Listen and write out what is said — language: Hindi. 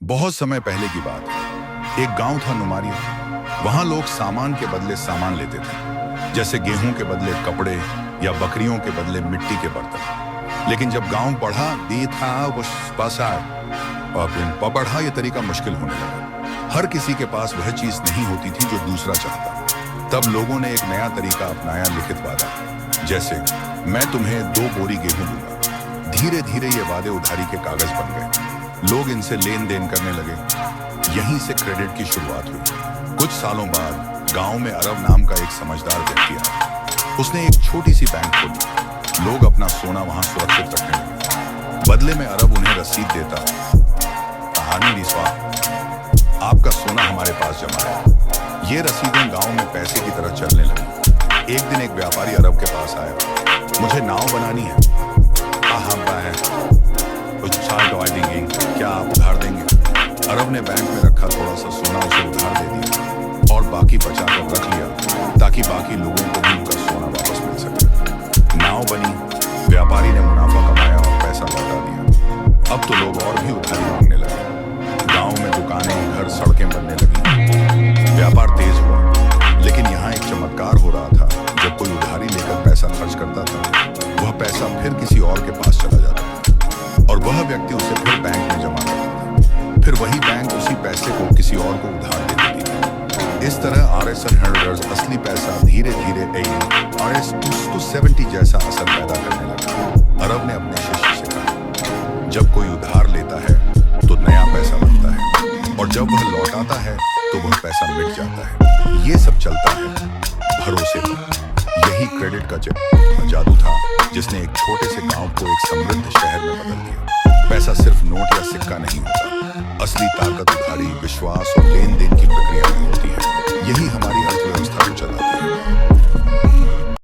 बहुत समय पहले की बात है। एक गांव था नुमारिया। वहां लोग सामान के बदले सामान लेते थे, जैसे गेहूं के बदले कपड़े या बकरियों के बदले मिट्टी के बर्तन। लेकिन जब गांव बढ़ा, दी था वो बढ़ा, ये तरीका मुश्किल होने लगा। हर किसी के पास वह चीज नहीं होती थी जो दूसरा चाहता। तब लोगों ने एक नया तरीका अपनाया, लिखित वादा। जैसे मैं तुम्हें 2 बोरी गेहूं दूंगा। धीरे धीरे ये वादे उधारी के कागज बन गए। लोग इनसे लेन देन करने लगे। यहीं से क्रेडिट की शुरुआत हुई। कुछ सालों बाद गांव में अरब नाम का एक समझदार व्यक्ति आया। उसने एक छोटी सी बैंक खोली। लोग अपना सोना वहां सुरक्षित रखने लगे। बदले में अरब उन्हें रसीद देता। कहानी रिश्वा, आपका सोना हमारे पास जमा है। ये रसीदें गांव में पैसे की तरह चलने लगी। एक दिन एक व्यापारी अरब के पास आया। मुझे नाव बनानी है। क्या आप उधार देंगे? अरब ने बैंक में रखा थोड़ा सा सोना उसे उधार दे दिया और बाकी बचाकर रख लिया, ताकि बाकी लोगों को भी उनका सोना वापस मिल सके। नाव बनी, व्यापारी ने मुनाफा कमाया और पैसा लौटा दिया। अब तो लोग और भी उधारी मांगने लगे। गांव में दुकानें, घर, सड़कें बनने लगी। व्यापार तेज हुआ। लेकिन यहाँ एक चमत्कार हो रहा था। जब कोई उधारी लेकर पैसा खर्च करता था, वह पैसा फिर किसी और के पास चला जाता था और वह व्यक्ति उसे फिर बैंक में जमा करता था। फिर वही बैंक उसी पैसे को किसी और को उधार दे देती थी। इस तरह RS100 असली पैसा धीरे धीरे RS270 जैसा असर पैदा करने लगा। अरब ने अपने शिष्य से कहा, जब कोई उधार लेता है तो नया पैसा लगता है, और जब वह लौटाता है तो वह पैसा मिट जाता है। ये सब चलता है भरोसे पर। यही क्रेडिट का जादू था, जिसने एक छोटे से गांव को एक समृद्ध शहर में बदल दिया। पैसा सिर्फ नोट या सिक्का नहीं होता। असली ताकत उधारी, विश्वास और लेन देन की प्रक्रिया